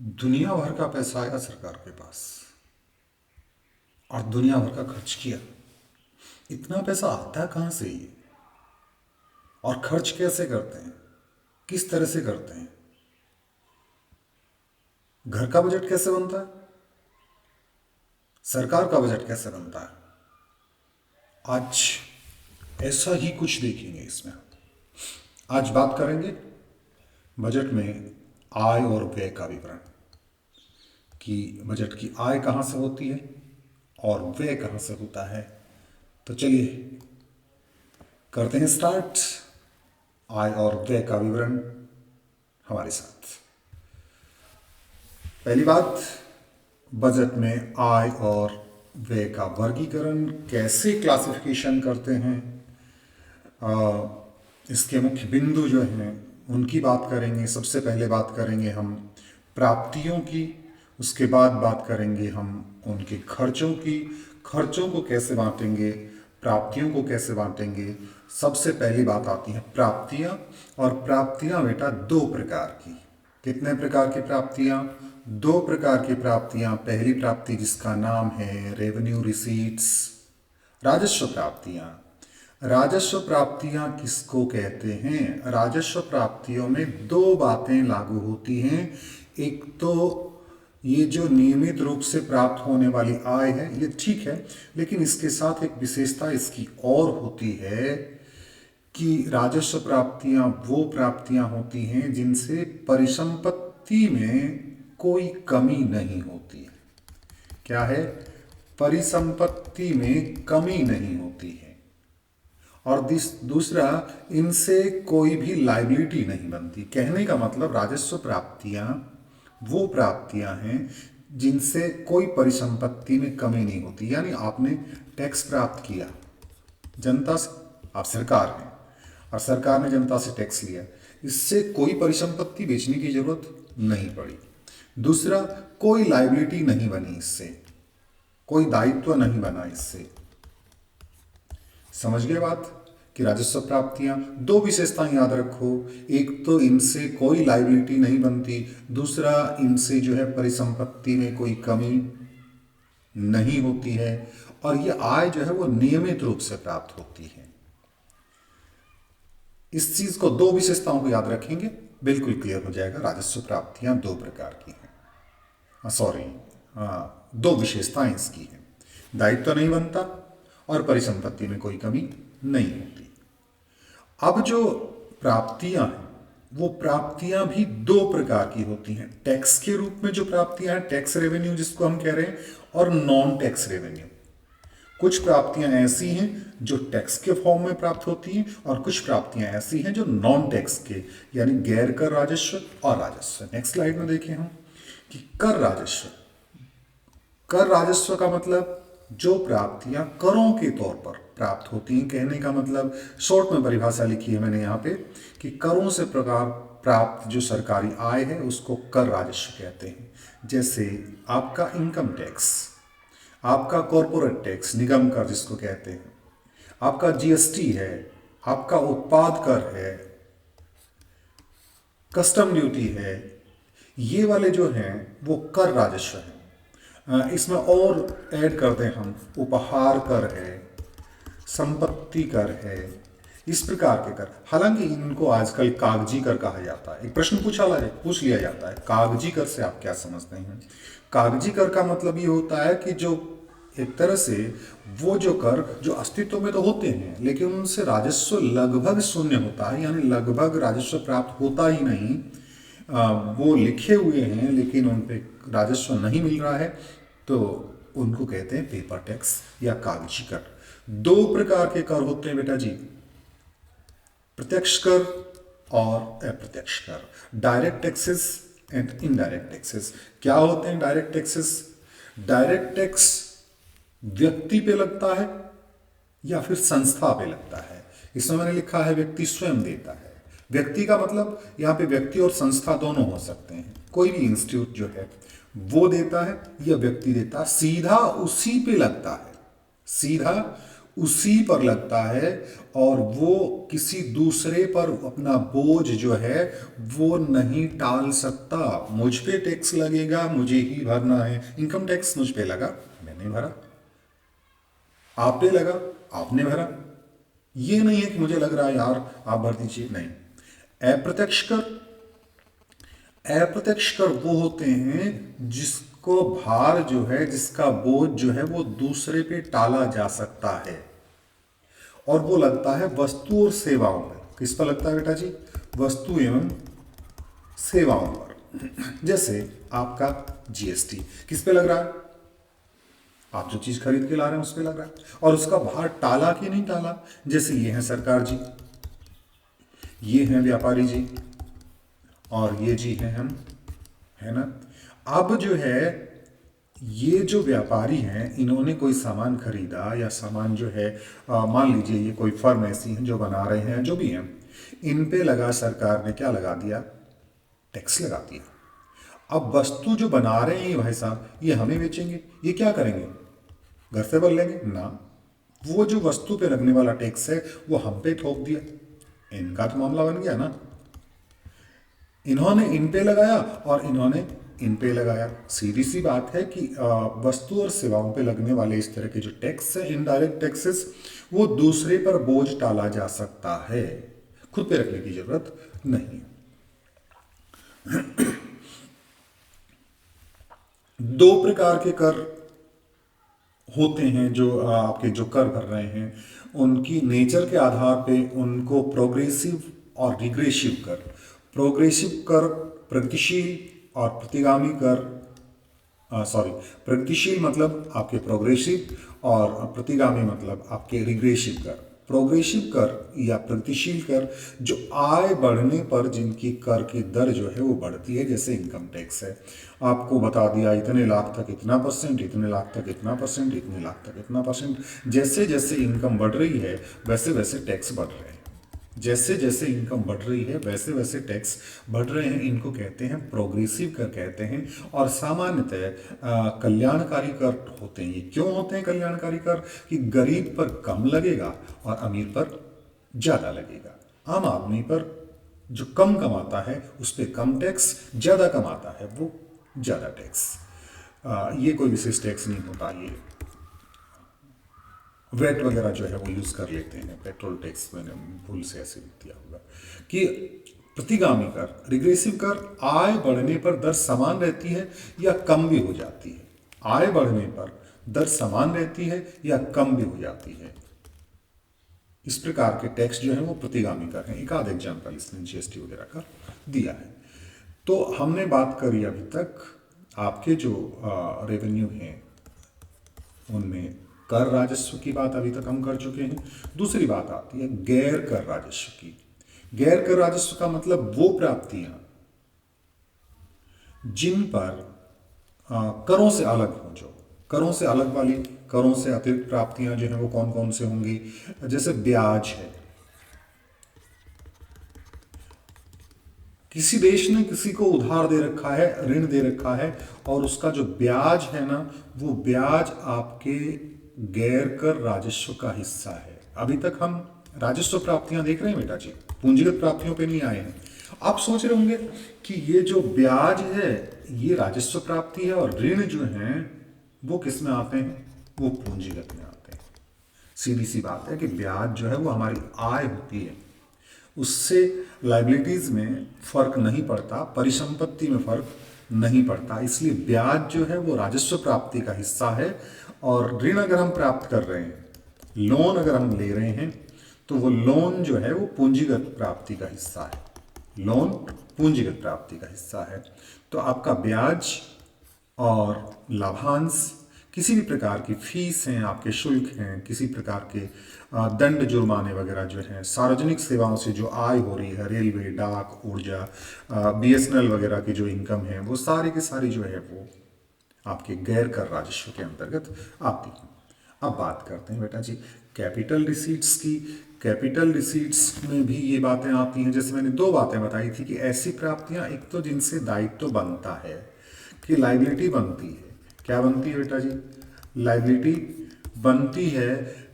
दुनिया भर का पैसा आया सरकार के पास और दुनिया भर का खर्च किया। इतना पैसा आता कहाँ से ये और खर्च कैसे करते हैं, किस तरह से करते हैं? घर का बजट कैसे बनता है, सरकार का बजट कैसे बनता है? आज ऐसा ही कुछ देखेंगे इसमें। आज बात करेंगे बजट में आय और व्यय का विवरण, कि बजट की आय कहाँ से होती है और व्यय कहाँ से होता है। तो चलिए करते हैं स्टार्ट। आय और व्यय का विवरण हमारे साथ। पहली बात, बजट में आय और व्यय का वर्गीकरण कैसे क्लासिफिकेशन करते हैं, इसके मुख्य बिंदु जो हैं उनकी बात करेंगे। सबसे पहले बात करेंगे हम प्राप्तियों की, उसके बाद बात करेंगे हम उनके खर्चों की, खर्चों को कैसे बांटेंगे, प्राप्तियों को कैसे बांटेंगे। सबसे पहली बात आती है प्राप्तियां, और प्राप्तियां बेटा दो प्रकार की। कितने प्रकार की प्राप्तियां? दो प्रकार की प्राप्तियां। पहली प्राप्ति जिसका नाम है रेवेन्यू रिसीट्स, राजस्व प्राप्तियां। राजस्व प्राप्तियां किसको कहते हैं? राजस्व प्राप्तियों में दो बातें लागू होती हैं। एक तो ये जो नियमित रूप से प्राप्त होने वाली आय है ये ठीक है, लेकिन इसके साथ एक विशेषता इसकी और होती है कि राजस्व प्राप्तियां वो प्राप्तियां होती हैं जिनसे परिसंपत्ति में कोई कमी नहीं होती। क्या है? परिसंपत्ति में कमी नहीं होती है। और दूसरा, इनसे कोई भी लाइबिलिटी नहीं बनती। कहने का मतलब राजस्व प्राप्तियां वो प्राप्तियां हैं जिनसे कोई परिसंपत्ति में कमी नहीं होती। यानी आपने टैक्स प्राप्त किया जनता से, आप सरकार हैं और सरकार ने जनता से टैक्स लिया, इससे कोई परिसंपत्ति बेचने की जरूरत नहीं पड़ी। दूसरा, कोई लाइबिलिटी नहीं बनी, इससे कोई दायित्व नहीं बना। इससे समझ गए बात कि राजस्व प्राप्तियां दो विशेषताएं याद रखो। एक तो इनसे कोई लाइबिलिटी नहीं बनती, दूसरा इनसे जो है परिसंपत्ति में कोई कमी नहीं होती है, और ये आय जो है वो नियमित रूप से प्राप्त होती है। इस चीज को, दो विशेषताओं को याद रखेंगे, बिल्कुल क्लियर हो जाएगा। राजस्व प्राप्तियां दो प्रकार की हैं, सॉरी, दो विशेषताएं इसकी हैं। दायित्व नहीं बनता और परिसंपत्ति में कोई कमी नहीं होती। अब जो प्राप्तियां हैं वो प्राप्तियां भी दो प्रकार की होती हैं। टैक्स के रूप में जो प्राप्तियां हैं, टैक्स रेवेन्यू जिसको हम कह रहे हैं, और नॉन टैक्स रेवेन्यू। कुछ प्राप्तियां ऐसी हैं जो टैक्स के फॉर्म में प्राप्त होती हैं, और कुछ प्राप्तियां ऐसी हैं जो नॉन टैक्स के, यानी गैर कर राजस्व और राजस्व। नेक्स्ट स्लाइड में देखें हम कि कर राजस्व। कर राजस्व का मतलब जो प्राप्तियां करों के तौर पर प्राप्त होती हैं। कहने का मतलब, शॉर्ट में परिभाषा लिखी है मैंने यहाँ पे, कि करों से प्रकार प्राप्त जो सरकारी आय है उसको कर राजस्व कहते हैं। जैसे आपका इनकम टैक्स, आपका कॉरपोरेट टैक्स, निगम कर जिसको कहते हैं, आपका जीएसटी है, आपका उत्पाद कर है, कस्टम ड्यूटी है, ये वाले जो हैं वो कर राजस्व हैं। इसमें और ऐड कर दें हम, उपहार कर है, संपत्ति कर है, इस प्रकार के कर। हालांकि इनको आजकल कागजी कर कहा जाता है। एक प्रश्न पूछ लिया जाता है, कागजी कर से आप क्या समझते हैं? कागजी कर का मतलब ये होता है कि जो एक तरह से वो जो कर जो अस्तित्व में तो होते हैं लेकिन उनसे राजस्व लगभग शून्य होता है, यानी लगभग राजस्व प्राप्त होता ही नहीं। वो लिखे हुए हैं लेकिन उन पे राजस्व नहीं मिल रहा है, तो उनको कहते हैं पेपर टैक्स या कागजी कर। दो प्रकार के कर होते हैं बेटा जी, प्रत्यक्ष कर और अप्रत्यक्ष कर। Direct taxes and indirect taxes. क्या होते हैं डायरेक्ट टैक्सेस? डायरेक्ट टैक्स व्यक्ति पे लगता है या फिर संस्था पे लगता है। इसमें मैंने लिखा है व्यक्ति स्वयं देता है। व्यक्ति का मतलब यहाँ पे व्यक्ति और संस्था दोनों हो सकते हैं। कोई भी इंस्टीट्यूट जो है वो देता है या व्यक्ति देता है, सीधा उसी पे लगता है, सीधा उसी पर लगता है, और वो किसी दूसरे पर अपना बोझ जो है वो नहीं टाल सकता। मुझ पे टैक्स लगेगा, मुझे ही भरना है। इनकम टैक्स मुझ पे लगा, मैंने भरा। आप पे लगा, आपने भरा। ये नहीं है कि मुझे लग रहा है यार आप भर दीजिए, नहीं। अप्रत्यक्ष कर, अप्रत्यक्ष कर वो होते हैं जिसको भार जो है, जिसका बोझ जो है वो दूसरे पे टाला जा सकता है, और वो लगता है वस्तु और सेवाओं में। किस पर लगता है बेटा जी? वस्तु एवं सेवाओं पर। जैसे आपका जीएसटी किस पे लग रहा है? आप जो चीज खरीद के ला रहे हैं उस पे लग रहा है, और उसका भार टाला कि नहीं टाला? जैसे ये है सरकार जी, ये हैं व्यापारी जी, और ये जी हैं हम, है ना। अब जो है, ये जो व्यापारी हैं इन्होंने कोई सामान खरीदा, या सामान जो है मान लीजिए ये कोई फर्म ऐसी है जो बना रहे हैं, जो भी हैं, इन पे लगा, सरकार ने क्या लगा दिया? टैक्स लगा दिया। अब वस्तु जो बना रहे हैं ये भाई साहब, ये हमें बेचेंगे, ये क्या करेंगे? घर से भर लेंगे ना। वो जो वस्तु पे लगने वाला टैक्स है वो हम पे थोप दिया, इनका तो मामला बन गया ना। इन्होंने इन पे लगाया और इन्होंने इन पे लगाया। सीधी सी बात है कि वस्तु और सेवाओं पे लगने वाले इस तरह के जो टैक्स है, इनडायरेक्ट टैक्सेस, वो दूसरे पर बोझ टाला जा सकता है, खुद पे रखने की जरूरत नहीं। दो प्रकार के कर होते हैं जो आपके जो कर भर रहे हैं, उनकी नेचर के आधार पे उनको प्रोग्रेसिव और रिग्रेसिव कर। प्रोग्रेसिव कर प्रगतिशील, और प्रतिगामी कर, सॉरी, प्रगतिशील मतलब आपके प्रोग्रेसिव, और प्रतिगामी मतलब आपके रिग्रेसिव कर। प्रोग्रेसिव कर या प्रगतिशील कर जो आय बढ़ने पर जिनकी कर की दर जो है वो बढ़ती है, जैसे इनकम टैक्स है। आपको बता दिया इतने लाख तक इतना परसेंट, इतने लाख तक इतना परसेंट, इतने लाख तक इतना परसेंट। जैसे जैसे इनकम बढ़ रही है वैसे वैसे टैक्स बढ़ रहे हैं। जैसे जैसे इनकम बढ़ रही है वैसे वैसे टैक्स बढ़ रहे हैं। इनको कहते हैं प्रोग्रेसिव कर कहते हैं। और सामान्यतः कल्याणकारी कर होते हैं। ये क्यों होते हैं कल्याणकारी कर? कि गरीब पर कम लगेगा और अमीर पर ज़्यादा लगेगा। आम आदमी पर जो कम कमाता है उस पर कम टैक्स, ज़्यादा कमाता है वो ज़्यादा टैक्स। ये कोई विशेष टैक्स नहीं होता। ये वेट वगैरह जो है वो यूज़ कर लेते हैं। पेट्रोल टैक्स मैंने भूल से ऐसे दिया होगा। कि प्रतिगामी कर, रिग्रेसिव कर, आय बढ़ने पर दर समान रहती है या कम भी हो जाती है। आय बढ़ने पर दर समान रहती है या कम भी हो जाती है। इस प्रकार के टैक्स जो है वो प्रतिगामी कर हैं। एक आध एग्जाम्पल इसने जीएसटी वगैरह का दिया है। तो हमने बात करी अभी तक आपके जो रेवेन्यू हैं उनमें कर राजस्व की बात अभी तक हम कर चुके हैं। दूसरी बात आती है गैर कर राजस्व की। गैर कर राजस्व का मतलब वो प्राप्तियां जिन पर करों से अलग हो, जो करों से अलग वाली, करों से अतिरिक्त प्राप्तियां जो है वो कौन कौन से होंगी? जैसे ब्याज है। किसी देश ने किसी को उधार दे रखा है, ऋण दे रखा है, और उसका जो ब्याज है ना, वो ब्याज आपके गैर कर राजस्व का हिस्सा है। अभी तक हम राजस्व प्राप्तियां देख रहे हैं बेटा जी, पूंजीगत प्राप्तियों पे नहीं आए हैं। आप सोच रहे होंगे कि ये जो ब्याज है ये राजस्व प्राप्ति है, और ऋण जो है वो किस में आते हैं? वो पूंजीगत में आते हैं। सीधी सी बात है कि ब्याज जो है वो हमारी आय होती है, उससे लाइबिलिटीज में फर्क नहीं पड़ता, परिसंपत्ति में फर्क नहीं पड़ता। इसलिए ब्याज जो है वो राजस्व प्राप्ति का हिस्सा है। और ऋण अगर हम प्राप्त कर रहे हैं, लोन अगर हम ले रहे हैं, तो वो लोन जो है वो पूंजीगत प्राप्ति का हिस्सा है। लोन पूंजीगत प्राप्ति का हिस्सा है। तो आपका ब्याज और लाभांश, किसी भी प्रकार की फीस हैं, आपके शुल्क हैं, किसी प्रकार के दंड जुर्माने वगैरह जो हैं, सार्वजनिक सेवाओं से जो आय हो रही है, रेलवे, डाक, ऊर्जा, बीएसएनएल वगैरह की जो इनकम है, वो सारी की सारी जो है वो आपके गैर कर राजस्व के अंतर्गत आती है। अब बात करते हैं बेटा जी कैपिटल रिसीट्स की। कैपिटल रिसीट्स में भी ये बातें आती हैं। जैसे मैंने दो बातें बताई थी कि ऐसी प्राप्तियां, एक तो जिनसे दायित्व बनता है, कि लाइबिलिटी बनती है। क्या बनती है बेटा जी? लाइबिलिटी बनती है,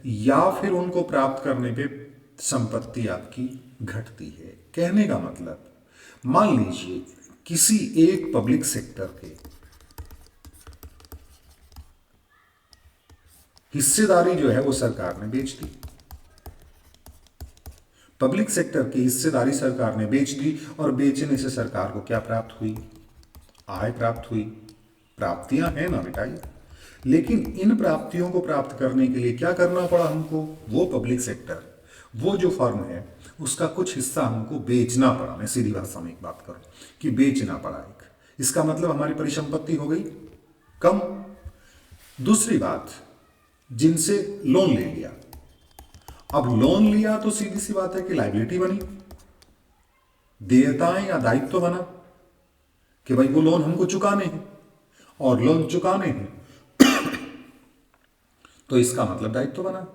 या फिर उनको प्राप्त करने पे संपत्ति आपकी घटती है। कहने का मतलब, मान लीजिए किसी एक पब्लिक सेक्टर के हिस्सेदारी जो है वो सरकार ने बेच दी। पब्लिक सेक्टर की हिस्सेदारी सरकार ने बेच दी और बेचने से सरकार को क्या प्राप्त हुई? आय प्राप्त हुई। प्राप्तियां हैं ना बेटा ये। लेकिन इन प्राप्तियों को प्राप्त करने के लिए क्या करना पड़ा हमको? वो पब्लिक सेक्टर, वो जो फर्म है उसका कुछ हिस्सा हमको बेचना पड़ा। मैं सीधी भाषा में एक बात करूं कि बेचना पड़ा एक, इसका मतलब हमारी परिसंपत्ति हो गई कम। दूसरी बात, जिनसे लोन ले लिया, अब लोन लिया तो सीधी सी बात है कि लायबिलिटी बनी, देयताएं या दायित्व बना कि भाई वो लोन हमको चुकाने हैं और लोन चुकाने हैं तो इसका मतलब दायित्व बना।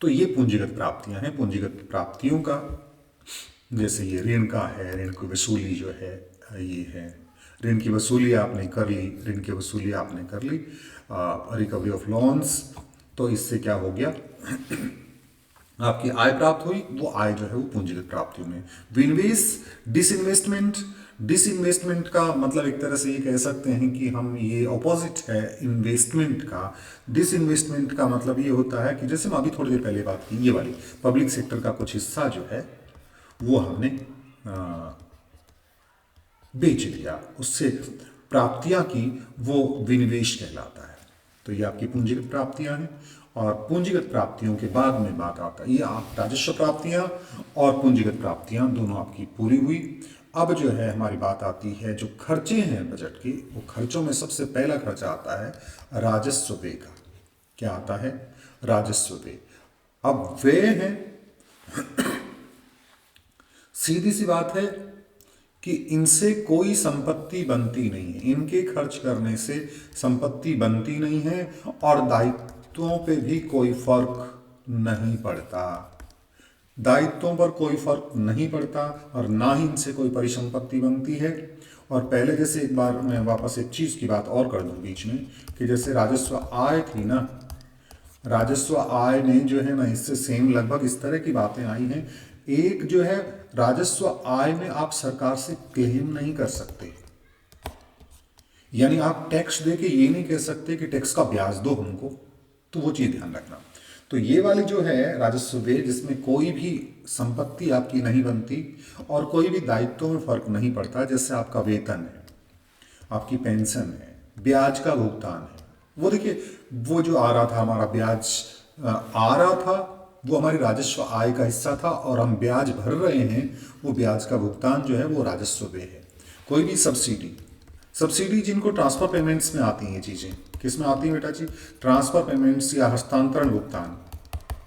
तो ये पूंजीगत प्राप्तियां हैं। पूंजीगत प्राप्तियों का जैसे ये ऋण का है, ऋण की वसूली जो है ये है, ऋण की वसूली आपने कर ली, ऋण की वसूली आपने कर ली, रिकवरी ऑफ लोन्स, तो इससे क्या हो गया आपकी आय प्राप्त हुई। वो आय जो है वो पूंजीगत प्राप्तियों में। विनिवेश, डिसइन्वेस्टमेंट, डिसइन्वेस्टमेंट का मतलब एक तरह से ये कह सकते हैं कि हम ये ऑपोजिट है इन्वेस्टमेंट का। डिसइन्वेस्टमेंट का मतलब ये होता है कि जैसे हम अभी थोड़ी देर पहले बात की, ये वाली पब्लिक सेक्टर का कुछ हिस्सा जो है वो हमने बेच दिया, उससे प्राप्तियां की, वो विनिवेश कहलाता है। तो ये आपकी पूंजीगत प्राप्तियां हैं। और पूंजीगत प्राप्तियों के बाद में बात आता है, ये आप राजस्व प्राप्तियां और पूंजीगत प्राप्तियां दोनों आपकी पूरी हुई। अब जो है हमारी बात आती है जो खर्चे हैं बजट के, वो खर्चों में सबसे पहला खर्चा आता है राजस्व व्यय का। क्या आता है? राजस्व व्यय। अब व्यय है, सीधी सी बात है कि इनसे कोई संपत्ति बनती नहीं है, इनके खर्च करने से संपत्ति बनती नहीं है और दायित्वों पे भी कोई फर्क नहीं पड़ता। दायित्वों पर कोई फर्क नहीं पड़ता और ना ही इनसे कोई परिसंपत्ति बनती है। और पहले जैसे एक बार मैं वापस एक चीज़ की बात और कर दूं बीच में कि जैसे राजस्व आय थी ना, राजस्व आय ने जो है ना इससे सेम लगभग इस तरह की बातें आई हैं। एक जो है राजस्व आय में आप सरकार से क्लेम नहीं कर सकते, यानी आप टैक्स दे के ये नहीं कह सकते कि टैक्स का ब्याज दो हमको, तो वो चीज़ ध्यान रखना। तो ये वाली जो है राजस्व व्यय, जिसमें कोई भी संपत्ति आपकी नहीं बनती और कोई भी दायित्वों में फर्क नहीं पड़ता, जैसे आपका वेतन है, आपकी पेंशन है, ब्याज का भुगतान है, वो देखिए वो जो आ रहा था हमारा ब्याज आ रहा था वो हमारी राजस्व आय का हिस्सा था और हम ब्याज भर रहे हैं, वो ब्याज का भुगतान जो है वो राजस्व व्यय है। कोई भी सब्सिडी, सब्सिडी जिनको ट्रांसफर पेमेंट्स में आती हैं चीज़ें, किस में आती है बेटा जी? ट्रांसफर पेमेंट्स या हस्तांतरण भुगतान।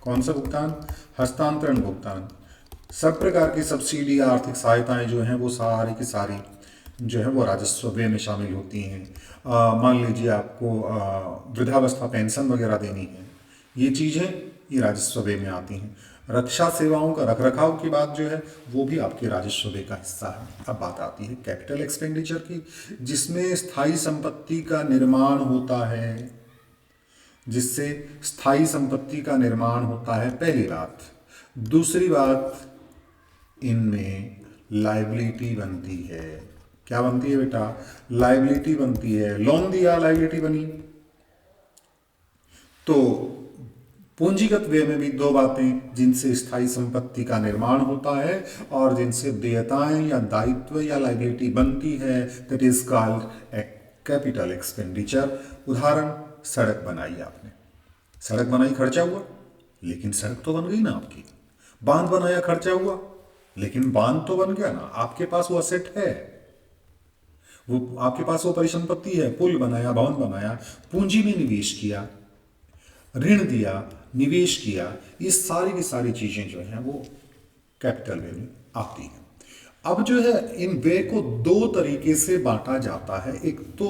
कौन सा भुगतान? हस्तांतरण भुगतान। सब प्रकार की सब्सिडी या आर्थिक सहायताएं जो हैं वो सारी की सारी जो है वो राजस्व व्यय में शामिल होती हैं। मान लीजिए आपको वृद्धावस्था पेंशन वगैरह देनी है, ये चीज़ें ये राजस्व व्यय में आती हैं। रक्षा सेवाओं का रखरखाव की बात जो है वो भी आपके राजस्व व्यय का हिस्सा है। अब बात आती है कैपिटल एक्सपेंडिचर की, जिसमें स्थायी संपत्ति का निर्माण होता है, जिससे स्थायी संपत्ति का निर्माण होता है, पहली बात। दूसरी बात, इनमें लायबिलिटी बनती है। क्या बनती है बेटा? लायबिलिटी बनती है। लोन दिया, लायबिलिटी बनी। तो पूंजीगत व्यय में भी दो बातें, जिनसे स्थायी संपत्ति का निर्माण होता है और जिनसे देयताएं या दायित्व या लायबिलिटी बनती है, that is called a capital expenditure. उदाहरण, सड़क बनाई आपने, सड़क बनाई खर्चा हुआ, लेकिन सड़क तो बन गई ना आपकी। बांध बनाया खर्चा हुआ, लेकिन बांध तो बन गया ना, आपके पास वो असेट है, वो आपके पास वो परिसंपत्ति है। पुल बनाया, भवन बनाया, पूंजी में निवेश किया, ऋण दिया, निवेश किया, ये सारी की सारी चीजें जो हैं वो कैपिटल व्यय में आती हैं। अब जो है इन व्यय को दो तरीके से बांटा जाता है, एक तो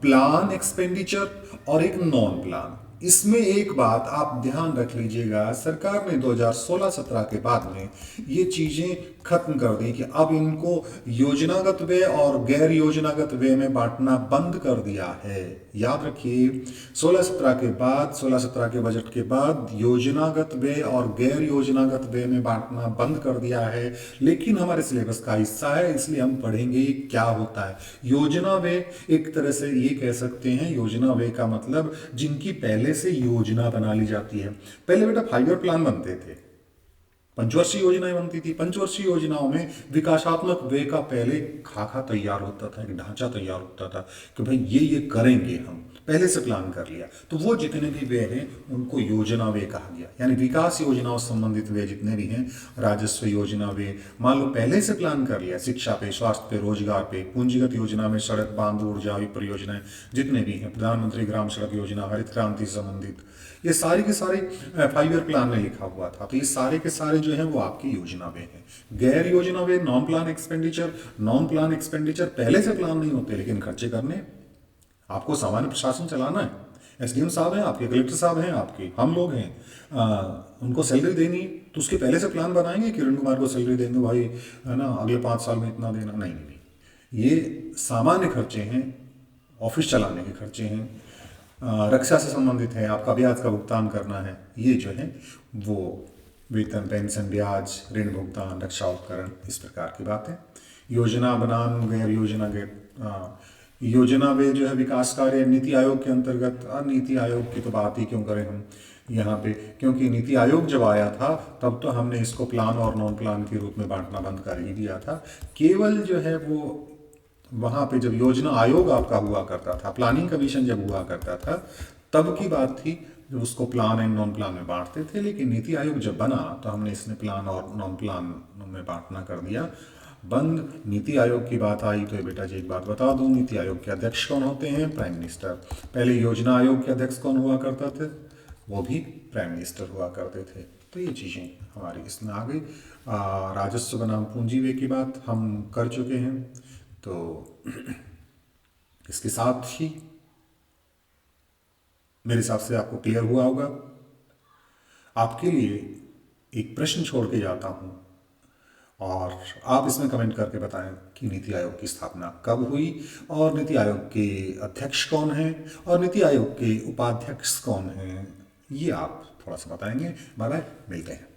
प्लान एक्सपेंडिचर और एक नॉन प्लान। इसमें एक बात आप ध्यान रख लीजिएगा, सरकार ने 2016-17 के बाद में ये चीज़ें खत्म कर दी कि अब इनको योजनागत व्यय और गैर योजनागत व्यय में बांटना बंद कर दिया है। याद रखिए, 16-17 के बाद, 16-17 के बजट के बाद योजनागत व्यय और गैर योजनागत व्यय में बांटना बंद कर दिया है, लेकिन हमारे सिलेबस का हिस्सा है, इसलिए हम पढ़ेंगे क्या होता है योजना व्यय। एक तरह से ये कह सकते हैं, योजना व्यय का मतलब जिनकी पहले से योजना बना ली जाती है। पहले बेटा 5 ईयर प्लान बनते थे, पंचवर्षीय योजनाएं बनती थी। पंचवर्षीय योजनाओं में विकासात्मक व्यय का पहले खाका तैयार होता था, एक ढांचा तैयार होता था कि भाई ये करेंगे, हम पहले से प्लान कर लिया। तो वो जितने भी व्यय हैं उनको योजना व्यय कहा गया, यानी विकास योजनाओं से संबंधित व्यय जितने भी हैं, राजस्व योजना व्यय, मान लो पहले से प्लान कर लिया, शिक्षा पे, स्वास्थ्य पे, रोजगार पे, पूंजीगत योजना में सड़क, बांध, ऊर्जा परियोजनाएं जितने भी हैं, प्रधानमंत्री ग्राम सड़क योजना, हरित क्रांति से संबंधित, ये सारे के सारे 5 ईयर प्लान में लिखा हुआ था। तो ये सारे के सारे जो है वो आपकी योजना व्यय है। गैर योजना व्यय, non plan expenditure. Non plan expenditure पहले से प्लान नहीं होते, लेकिन खर्चे करने, आपको सामान्य प्रशासन चलाना है, एसडीएम साहब हैं आपके, कलेक्टर साहब हैं आपके, हम लोग हैं, उनको सैलरी देनी, तो उसके पहले से प्लान बनाएंगे, किरण कुमार को सैलरी देंगे भाई, है ना, अगले 5 साल में इतना देना, नहीं नहीं, ये सामान्य खर्चे हैं, ऑफिस चलाने के खर्चे हैं, रक्षा से संबंधित है, आपका ब्याज का भुगतान करना है, ये जो है वो वेतन, पेंशन, ब्याज, ऋण भुगतान, रक्षा उपकरण, इस प्रकार की बात है। योजना बनाम गैर योजना योजना वे जो है विकास कार्य नीति आयोग के अंतर्गत। नीति आयोग की तो बात ही क्यों करें हम यहाँ पे, क्योंकि नीति आयोग जब आया था तब तो हमने इसको प्लान और नॉन प्लान के रूप में बांटना बंद कर ही दिया था। केवल जो है वो वहाँ पे जब योजना आयोग आपका हुआ करता था, प्लानिंग कमीशन जब हुआ करता था, तब की बात थी जो उसको प्लान एंड नॉन प्लान में बांटते थे। लेकिन नीति आयोग जब बना तो हमने इसने प्लान और नॉन प्लान में बांटना कर दिया बंद। नीति आयोग की बात आई तो बेटा जी एक बात बता दूं, नीति आयोग के अध्यक्ष कौन होते हैं? Prime minister. पहले योजना आयोग के अध्यक्ष कौन हुआ करता थे? वो भी प्राइम मिनिस्टर हुआ करते थे। तो ये चीज़ें हमारी इसमें आ गई। राजस्व बनाम पूंजी व्यय की बात हम कर चुके हैं। तो इसके साथ ही मेरे हिसाब से आपको क्लियर हुआ होगा। आपके लिए एक प्रश्न छोड़ के जाता हूँ और आप इसमें कमेंट करके बताएं कि नीति आयोग की स्थापना कब हुई और नीति आयोग के अध्यक्ष कौन हैं और नीति आयोग के उपाध्यक्ष कौन हैं, ये आप थोड़ा सा बताएंगे। बाय बाय, मिलते हैं।